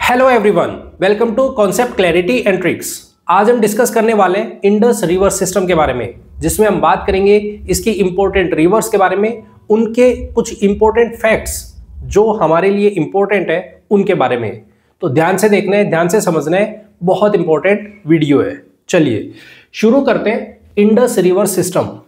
Hello everyone, welcome to concept clarity and tricks. आज हम discuss करने वाले इंडस रिवर सिस्टम के बारे में, जिसमें हम बात करेंगे इसकी इंपॉर्टेंट रिवर्स के बारे में, उनके कुछ इंपॉर्टेंट फैक्ट्स जो हमारे लिए इंपॉर्टेंट है उनके बारे में। तो ध्यान से देखना है, ध्यान से समझना है, बहुत इंपॉर्टेंट वीडियो है। चलिए शुरू करते हैं इंडस रिवर सिस्टम।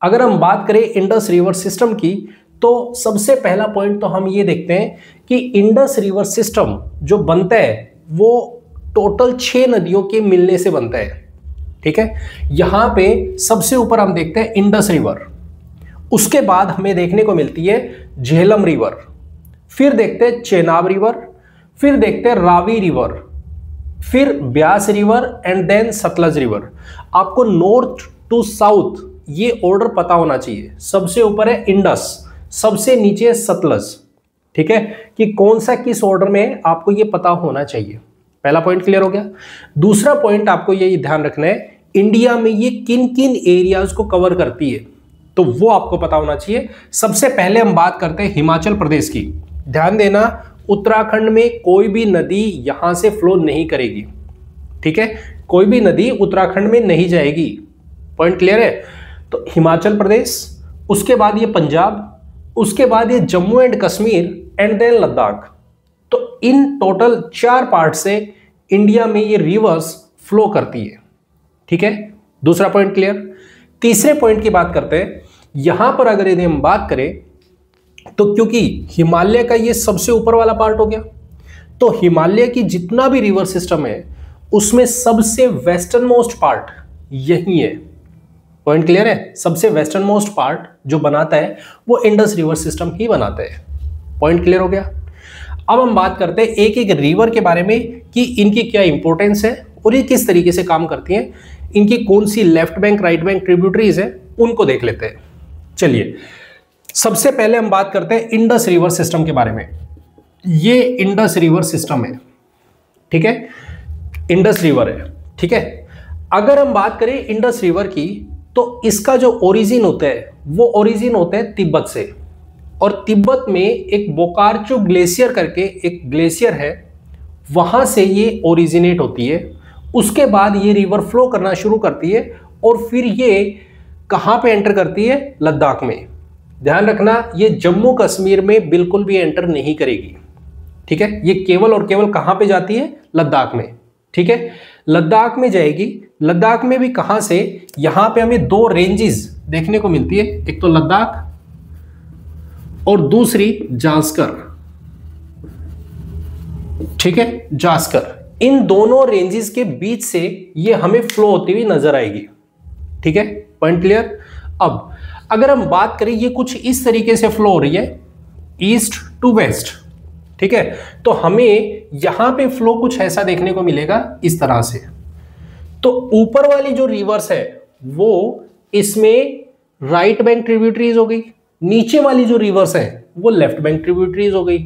अगर हम बात करें इंडस रिवर सिस्टम की, तो सबसे पहला पॉइंट तो हम ये देखते हैं कि इंडस रिवर सिस्टम जो बनता है वो टोटल 6 नदियों के मिलने से बनता है। ठीक है, यहां पे सबसे ऊपर हम देखते हैं इंडस रिवर, उसके बाद हमें देखने को मिलती है झेलम रिवर, फिर देखते हैं चेनाब रिवर, फिर देखते हैं रावी रिवर, फिर Beas river and then Sutlej river. आपको नॉर्थ टू साउथ ये ऑर्डर पता होना चाहिए। सबसे ऊपर है इंडस, सबसे नीचे सतलज। ठीक है, कि कौन सा किस ऑर्डर में है आपको ये पता होना चाहिए। पहला पॉइंट क्लियर हो गया। दूसरा पॉइंट आपको ये ध्यान रखना है, इंडिया में ये किन किन एरियाज को कवर करती है, तो वो आपको पता होना चाहिए। सबसे पहले हम बात करते हैं हिमाचल प्रदेश की। ध्यान देना, उत्तराखंड में कोई भी नदी यहां से फ्लो नहीं करेगी। ठीक है, कोई भी नदी उत्तराखंड में नहीं जाएगी। पॉइंट क्लियर है। तो हिमाचल प्रदेश, उसके बाद ये पंजाब, उसके बाद ये Jammu and Kashmir and then Ladakh. तो इन टोटल 4 पार्ट से इंडिया में ये रिवर्स फ्लो करती है। ठीक है, दूसरा पॉइंट क्लियर। तीसरे पॉइंट की बात करते हैं। यहां पर अगर यदि हम बात करें तो क्योंकि हिमालय का ये सबसे ऊपर वाला पार्ट हो गया, तो हिमालय की जितना भी रिवर सिस्टम है उसमें सबसे वेस्टर्न मोस्ट पार्ट यही है। पॉइंट क्लियर है। सबसे वेस्टर्न मोस्ट पार्ट जो बनाता है वो इंडस रिवर सिस्टम ही बनाता है। पॉइंट क्लियर हो गया। अब हम बात करते हैं एक एक रिवर के बारे में कि इनकी क्या इंपॉर्टेंस है और ये किस तरीके से काम करती हैं, इनकी कौन सी left bank right bank tributaries है, उनको देख लेते हैं। चलिए सबसे पहले हम बात करते हैं इंडस रिवर सिस्टम के बारे में। ये इंडस रिवर सिस्टम है। ठीक है, इंडस रिवर है। ठीक है, अगर हम बात करें इंडस रिवर की, तो इसका जो ओरिजिन होता है वो ओरिजिन होता है तिब्बत से। और तिब्बत में एक बोकारचू ग्लेशियर करके एक ग्लेशियर है, वहां से ये ओरिजिनेट होती है। उसके बाद ये रिवर फ्लो करना शुरू करती है और फिर ये कहां पे एंटर करती है? लद्दाख में। ध्यान रखना, ये जम्मू कश्मीर में बिल्कुल भी एंटर नहीं करेगी। ठीक है, ये केवल और केवल कहां पे जाती है? लद्दाख में। ठीक है, लद्दाख में जाएगी। लद्दाख में भी कहां से? यहां पे हमें 2 रेंजेस देखने को मिलती है, एक तो लद्दाख और दूसरी जास्कर। ठीक है, जास्कर। इन दोनों रेंजेस के बीच से ये हमें फ्लो होती हुई नजर आएगी। ठीक है, पॉइंट क्लियर। अब अगर हम बात करें, ये कुछ इस तरीके से फ्लो हो रही है ईस्ट टू वेस्ट। ठीक है, तो हमें यहां पे फ्लो कुछ ऐसा देखने को मिलेगा इस तरह से। तो ऊपर वाली जो रिवर्स है वो इसमें राइट बैंक ट्रिब्यूटरीज हो गई, नीचे वाली जो रिवर्स है वो लेफ्ट बैंक ट्रिब्यूटरीज हो गई।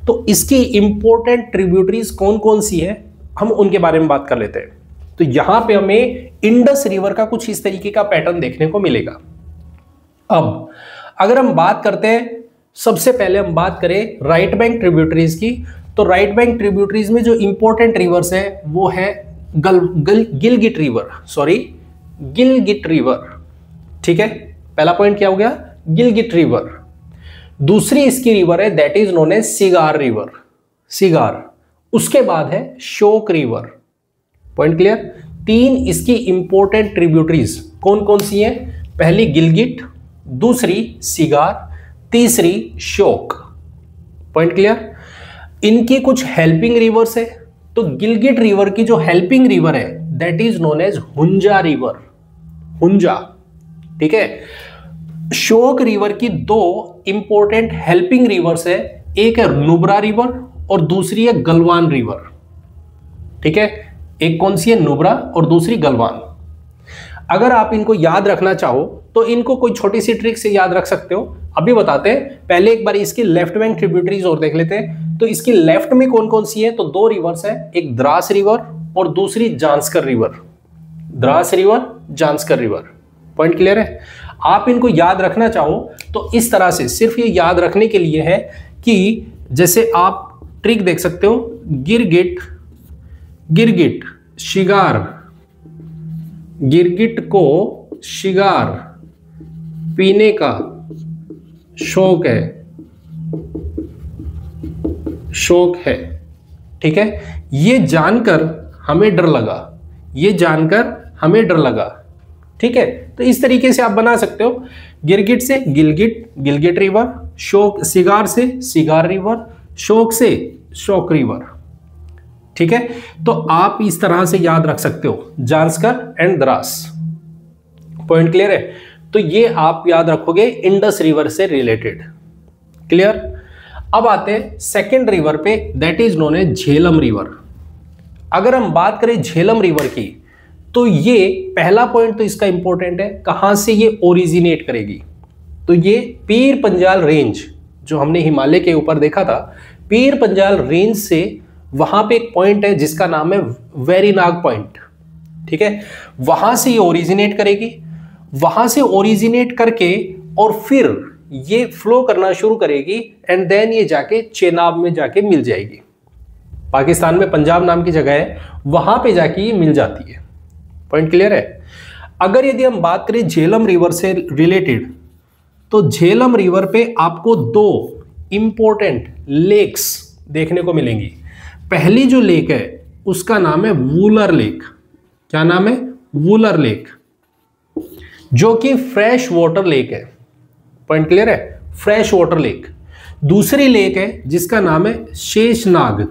तो इसकी इंपॉर्टेंट ट्रिब्यूटरीज कौन कौन सी है, हम उनके बारे में बात कर लेते हैं। तो यहां पे हमें इंडस रिवर का कुछ इस तरीके का पैटर्न देखने को मिलेगा। अब अगर हम बात करते हैं, सबसे पहले हम बात करें राइट बैंक ट्रिब्यूटरीज की, तो राइट बैंक ट्रिब्यूटरीज में जो इंपॉर्टेंट रिवर्स है वो है गिलगिट रिवर, गिलगिट रिवर। ठीक है, पहला पॉइंट क्या हो गया? गिलगिट रिवर। दूसरी इसकी रिवर है that is known as Shigar river, Shigar. उसके बाद है शोक रिवर। Point clear. 3 इसकी इंपॉर्टेंट ट्रिब्यूटरीज कौन कौन सी हैं? पहली गिलगिट, दूसरी सिगार, तीसरी शोक। Point clear. इनकी कुछ हेल्पिंग रिवर्स है, तो गिलगिट रिवर की जो हेल्पिंग रिवर है that is known as Hunza river, Hunza. ठीक है, शोक रिवर की 2 इंपॉर्टेंट हेल्पिंग रिवर्स है, एक है नुब्रा रिवर और दूसरी है गलवान रिवर। ठीक है, एक कौन सी है? नुब्रा और दूसरी गलवान। अगर आप इनको याद रखना चाहो तो इनको कोई छोटी सी ट्रिक से याद रख सकते हो। अभी बताते हैं, पहले एक बार इसकी लेफ्ट बैंक ट्रिब्यूटरीज और देख लेते हैं। तो इसकी लेफ्ट में कौन कौन सी है? तो 2 रिवर्स है, एक द्रास रिवर और दूसरी Zanskar river. Dras river, Zanskar river. Point clear है। आप इनको याद रखना चाहो तो इस तरह से, सिर्फ ये याद रखने के लिए है कि जैसे आप ट्रिक देख सकते हो, गिरगिट, गिरगिट शिगार, गिरगिट को शिगार पीने का शौक है, शौक है। ठीक है, ये जानकर हमें डर लगा, ये जानकर हमें डर लगा। ठीक है, तो इस तरीके से आप बना सकते हो। गिरगिट से गिलगिट, गिलगिट रिवर, शोक सिगार से सिगार रिवर, शोक से शोक रिवर। ठीक है, तो आप इस तरह से याद रख सकते हो, Zanskar and Dras. Point clear है? तो ये आप याद रखोगे इंडस रिवर से रिलेटेड। क्लियर? अब आते हैं सेकेंड रिवर पे, that is known as Jhelum river. अगर हम बात करें झेलम रिवर की, तो ये पहला पॉइंट तो इसका इंपॉर्टेंट है, कहां से ये ओरिजिनेट करेगी। तो ये पीर पंजाल रेंज, जो हमने हिमालय के ऊपर देखा था, पीर पंजाल रेंज से वहां पे एक पॉइंट है जिसका नाम है वेरीनाग पॉइंट। ठीक है, वहां से ये ओरिजिनेट करेगी, वहां से ओरिजिनेट करके और फिर ये फ्लो करना शुरू करेगी एंड देन ये जाके चेनाब में जाके मिल जाएगी। पाकिस्तान में पंजाब नाम की जगह है, वहां पे जाके ये मिल जाती है। पॉइंट क्लियर है? अगर यदि हम बात करें झेलम रिवर से रिलेटेड, तो झेलम रिवर पे आपको दो इंपॉर्टेंट लेक्स देखने को मिलेंगी। पहली जो लेक है उसका नाम है वूलर लेक। क्या नाम है? वूलर लेक, जो कि फ्रेश वाटर लेक है। पॉइंट क्लियर है? Fresh water lake. दूसरी लेक है जिसका नाम है शेषनाग,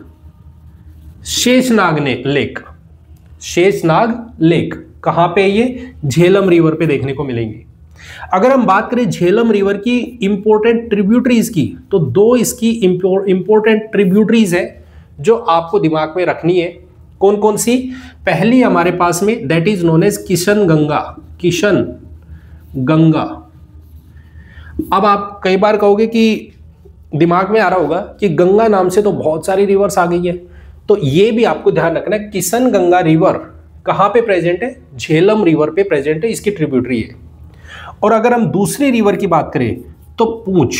शेषनाग लेक, शेषनाग लेक। कहां पे ये? झेलम रिवर पे देखने को मिलेंगी। अगर हम बात करें झेलम रिवर की इंपॉर्टेंट ट्रिब्यूटरीज की, तो दो इसकी इंपॉर्टेंट ट्रिब्यूटरीज है जो आपको दिमाग में रखनी है। कौन कौन सी? पहली हमारे पास में that is known as Kishan Ganga, Kishan Ganga. अब आप कई बार कहोगे कि दिमाग में आ रहा होगा कि गंगा नाम से तो बहुत सारी रिवर्स आ गई है, तो ये भी आपको ध्यान रखना है। किशन गंगा रिवर कहां पे प्रेजेंट है? झेलम रिवर पे प्रेजेंट है, इसकी ट्रिब्यूटरी है। और अगर हम दूसरी रिवर की बात करें तो पूंछ,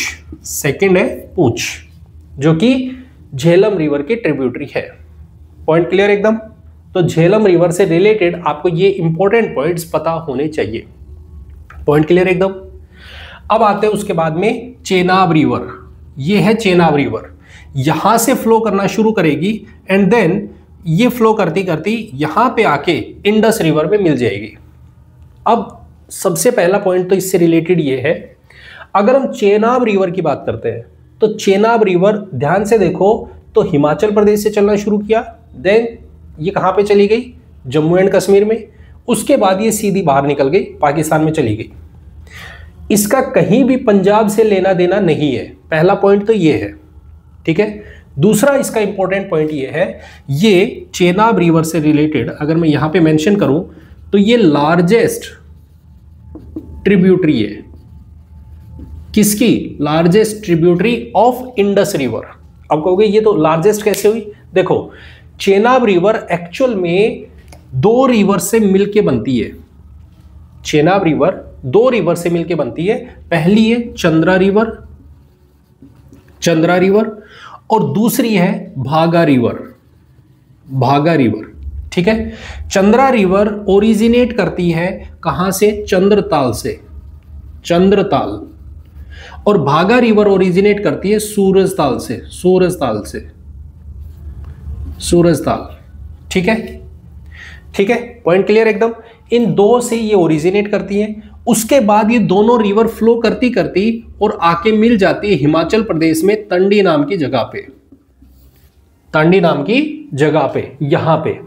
सेकंड है पूंछ, जो कि झेलम रिवर की ट्रिब्यूटरी है। पॉइंट क्लियर एकदम? तो झेलम रिवर से रिलेटेड आपको ये इंपॉर्टेंट पॉइंट्स पता होने चाहिए। पॉइंट क्लियर एकदम? अब आते हैं उसके बाद में चेनाब रिवर। ये है चेनाब रिवर, यहां से फ्लो करना शुरू करेगी एंड देन ये फ्लो करती करती यहां पे आके इंडस रिवर में मिल जाएगी। अब सबसे पहला पॉइंट तो इससे रिलेटेड ये है, अगर हम चेनाब रिवर की बात करते हैं तो चेनाब रिवर ध्यान से देखो तो हिमाचल प्रदेश से चलना शुरू किया, देन ये कहां पे चली गई? जम्मू एंड कश्मीर में। उसके बाद ये सीधी बाहर निकल गई, पाकिस्तान में चली गई। इसका कहीं भी पंजाब से लेना देना नहीं है। पहला पॉइंट तो ये है। ठीक है, दूसरा इसका इंपॉर्टेंट पॉइंट ये है, ये चेनाब रिवर से रिलेटेड अगर मैं यहां पे मेंशन करूं तो ये लार्जेस्ट ट्रिब्यूटरी है। किसकी? Largest tributary of Indus river. अब कहोगे ये तो लार्जेस्ट कैसे हुई? देखो, चेनाब रिवर एक्चुअल में दो रिवर से मिलके बनती है। चेनाब रिवर दो रिवर से मिलके बनती है। पहली है चंद्रा रिवर, चंद्रा रिवर, और दूसरी है भागा रिवर, भागा रिवर। ठीक है, चंद्रा रिवर ओरिजिनेट करती है कहां से? चंद्रताल से, चंद्रताल। और भागा रिवर ओरिजिनेट करती है सूरजताल से, सूरजताल से, सूरजताल। ठीक है, ठीक है, पॉइंट क्लियर एकदम? इन दो से ये ओरिजिनेट करती हैं, उसके बाद ये दोनों रिवर फ्लो करती करती और आके मिल जाती है हिमाचल प्रदेश में तंडी नाम की जगह पे, तंडी नाम की जगह पे, यहां पे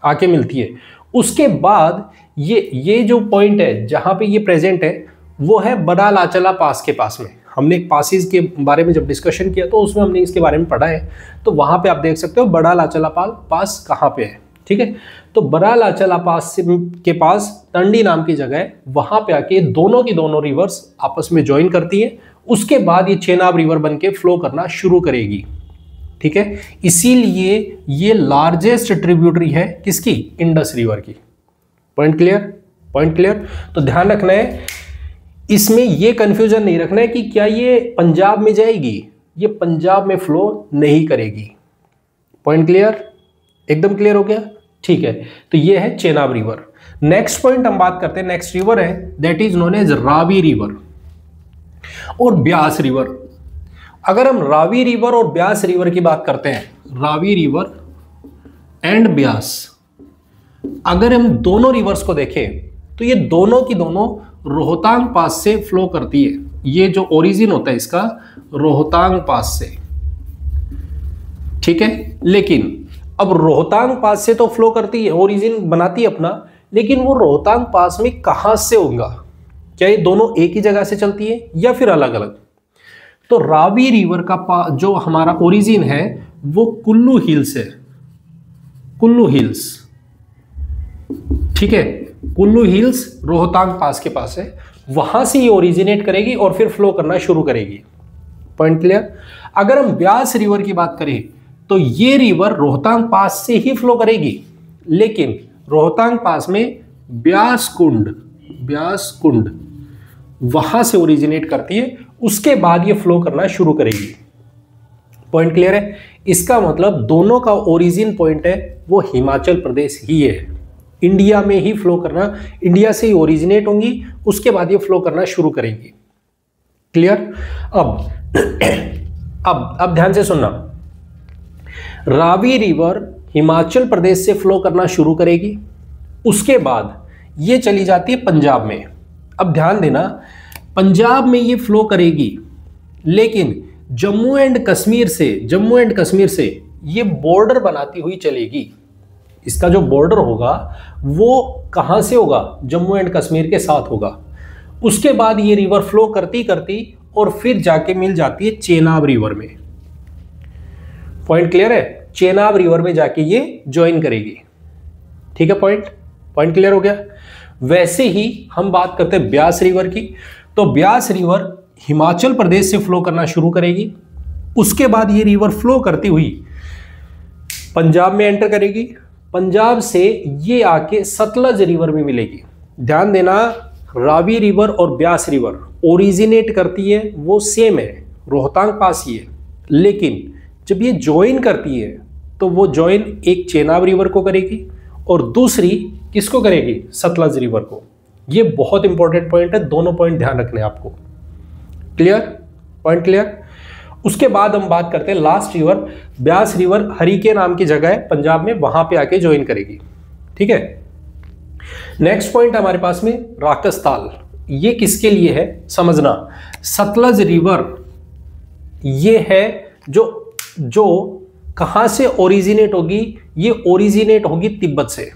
आके मिलती है। उसके बाद ये जो पॉइंट है जहां पे ये प्रेजेंट है वो है बड़ा लाचला पास के पास में। हमने एक पासिस के बारे में जब डिस्कशन किया तो उसमें हमने इसके बारे में पढ़ा है, तो वहां पे आप देख सकते हो बड़ा लाचला पास कहां पे है। ठीक है, तो बड़ा लाचला पास के पास तंडी नाम की जगह है, वहां पे आके दोनों की दोनों रिवर्स आपस में ज्वाइन करती है। उसके बाद ये चेनाब रिवर बन के फ्लो करना शुरू करेगी। ठीक है, इसीलिए ये लार्जेस्ट ट्रिब्यूटरी है किसकी? इंडस रिवर की। Point clear? Point clear? तो ध्यान रखना है, इसमें ये कंफ्यूजन नहीं रखना है कि क्या ये पंजाब में जाएगी, ये पंजाब में फ्लो नहीं करेगी। पॉइंट क्लियर, एकदम क्लियर हो गया, ठीक है। तो ये है चेनाब रिवर। नेक्स्ट पॉइंट हम बात करते हैं, नेक्स्ट रिवर है that is known as Ravi river और ब्यास रिवर। अगर हम रावी रिवर और ब्यास रिवर की बात करते हैं, रावी रिवर एंड ब्यास, अगर हम दोनों रिवर्स को देखें तो ये दोनों की दोनों रोहतांग पास से फ्लो करती है। ये जो ओरिजिन होता है इसका रोहतांग पास से, ठीक है। लेकिन अब रोहतांग पास से तो फ्लो करती है, ओरिजिन बनाती है अपना, लेकिन वो रोहतांग पास में कहां से होगा? क्या ये दोनों एक ही जगह से चलती है या फिर अलग अलग? तो रावी रिवर का जो हमारा ओरिजिन है वो कुल्लू हिल्स है, कुल्लू हिल्स, ठीक है। कुल्लू हिल्स रोहतांग पास के पास है, वहां से ये ओरिजिनेट करेगी और फिर फ्लो करना शुरू करेगी। Point clear. अगर हम ब्यास रिवर की बात करें तो ये रिवर रोहतांग पास से ही फ्लो करेगी, लेकिन रोहतांग पास में ब्यास कुंड वहां से ओरिजिनेट करती है, उसके बाद ये फ्लो करना शुरू करेगी। पॉइंट क्लियर है। इसका मतलब दोनों का ओरिजिन पॉइंट है वो हिमाचल प्रदेश ही है, इंडिया में ही फ्लो करना, इंडिया से ही ओरिजिनेट होंगी, उसके बाद ये फ्लो करना शुरू करेंगी। क्लियर। अब ध्यान से सुनना, रावी रिवर हिमाचल प्रदेश से फ्लो करना शुरू करेगी, उसके बाद ये चली जाती है पंजाब में। अब ध्यान देना, पंजाब में ये फ्लो करेगी, लेकिन जम्मू एंड कश्मीर से ये बॉर्डर बनाती हुई चलेगी। इसका जो बॉर्डर होगा वो कहां से होगा? जम्मू एंड कश्मीर के साथ होगा। उसके बाद ये रिवर फ्लो करती करती और फिर जाके मिल जाती है चेनाब रिवर में। पॉइंट क्लियर है। चेनाब रिवर में जाके ये ज्वाइन करेगी, ठीक है। पॉइंट क्लियर हो गया। वैसे ही हम बात करते हैं ब्यास रिवर की, तो ब्यास रिवर हिमाचल प्रदेश से फ्लो करना शुरू करेगी, उसके बाद ये रिवर फ्लो करती हुई पंजाब में एंटर करेगी, पंजाब से ये आके सतलज रिवर में मिलेगी। ध्यान देना, रावी रिवर और ब्यास रिवर ओरिजिनेट करती है वो सेम है, रोहतांग पास ही है, लेकिन जब ये ज्वाइन करती है तो वो ज्वाइन एक चेनाब रिवर को करेगी और दूसरी किसको करेगी? सतलज रिवर को। ये बहुत इंपॉर्टेंट पॉइंट है, दोनों पॉइंट ध्यान रखने हैं आपको। क्लियर। Point clear. उसके बाद हम बात करते हैं last river, Beas river Harike नाम की जगह है पंजाब में, वहां पे आके ज्वाइन करेगी, ठीक है। नेक्स्ट पॉइंट हमारे पास में राकसताल। ये किसके लिए है समझना। सतलज रिवर ये है जो कहां से ओरिजिनेट होगी? ये ओरिजिनेट होगी तिब्बत से।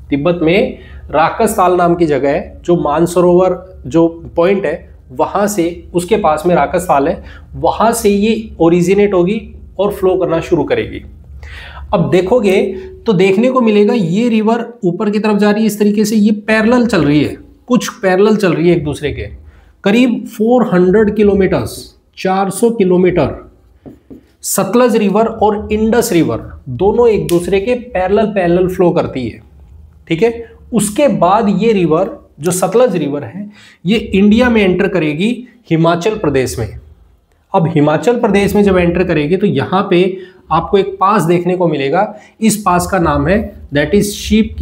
तिब्बत में राकसताल नाम की जगह है, जो मानसरोवर जो पॉइंट है वहां से, उसके पास में राकसताल है, वहां से ये ओरिजिनेट होगी और फ्लो करना शुरू करेगी। अब देखोगे तो देखने को मिलेगा ये रिवर ऊपर की तरफ जा रही है इस तरीके से, ये पैरेलल चल रही है, कुछ पैरेलल चल रही है एक दूसरे के, करीब 400 किलोमीटर, 400 किलोमीटर। सतलज रिवर और इंडस रिवर दोनों एक दूसरे के पैरेलल फ्लो करती है, ठीक है। उसके बाद ये रिवर जो सतलज रिवर है ये इंडिया में एंटर करेगी हिमाचल प्रदेश में। अब हिमाचल प्रदेश में जब एंटर करेगी तो यहां पे आपको एक पास देखने को मिलेगा, इस पास का नाम है दैट इज शीप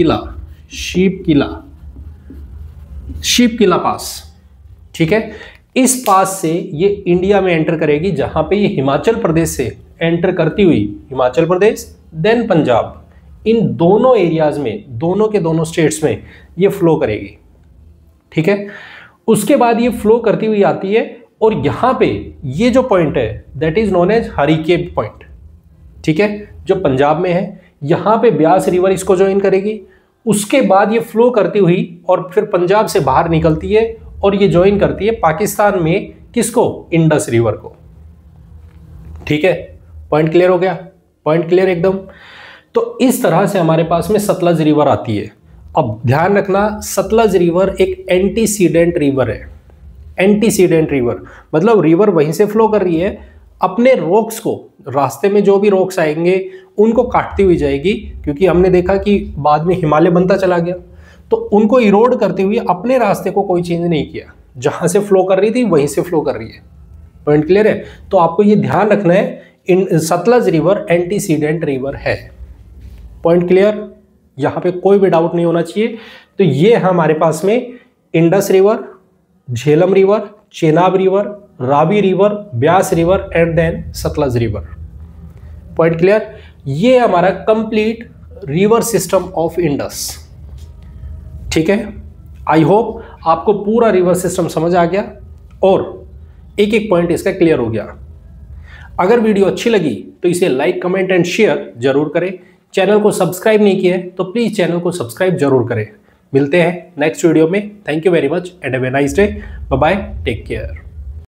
किला पास, ठीक है। इस पास से ये इंडिया में एंटर करेगी, जहां पे ये हिमाचल प्रदेश से एंटर करती हुई हिमाचल प्रदेश देन पंजाब, इन दोनों एरियाज में, दोनों के दोनों स्टेट्स में ये फ्लो करेगी, ठीक है। उसके बाद ये फ्लो करती हुई आती है और यहां पे ये जो पॉइंट है that is known as Harike point, ठीक है, जो पंजाब में है। यहां पे ब्यास रिवर इसको ज्वाइन करेगी, उसके बाद ये फ्लो करती हुई और फिर पंजाब से बाहर निकलती है और ये ज्वाइन करती है पाकिस्तान में किसको? इंडस रिवर को, ठीक है। पॉइंट क्लियर हो गया। पॉइंट क्लियर एकदम। तो इस तरह से हमारे पास में सतलज रिवर आती है। अब ध्यान रखना, सतलज रिवर एक एंटीसीडेंट रिवर है। एंटीसीडेंट रिवर मतलब रिवर वहीं से फ्लो कर रही है, अपने रॉक्स को, रास्ते में जो भी रॉक्स आएंगे उनको काटती हुई जाएगी, क्योंकि हमने देखा कि बाद में हिमालय बनता चला गया, तो उनको इरोड करते हुए अपने रास्ते को कोई चेंज नहीं किया, जहां से फ्लो कर रही थी वहीं से फ्लो कर रही है। पॉइंट क्लियर है। तो आपको ये ध्यान रखना है, सतलज रिवर एंटीसीडेंट रिवर है। पॉइंट क्लियर, यहां पे कोई भी डाउट नहीं होना चाहिए। तो ये हमारे पास में Indus river, Jhelum river, Chenab river, Ravi river, Beas river and then Sutlej river. Point clear, ये हमारा complete river system of Indus. ठीक है, आई होप आपको पूरा रिवर सिस्टम समझ आ गया और एक एक पॉइंट इसका क्लियर हो गया। अगर वीडियो अच्छी लगी तो इसे लाइक, कमेंट एंड शेयर जरूर करें। चैनल को सब्सक्राइब नहीं किया है तो प्लीज चैनल को सब्सक्राइब जरूर करें। मिलते हैं नेक्स्ट वीडियो में। Thank you very much and have a nice day. Bye bye, take care.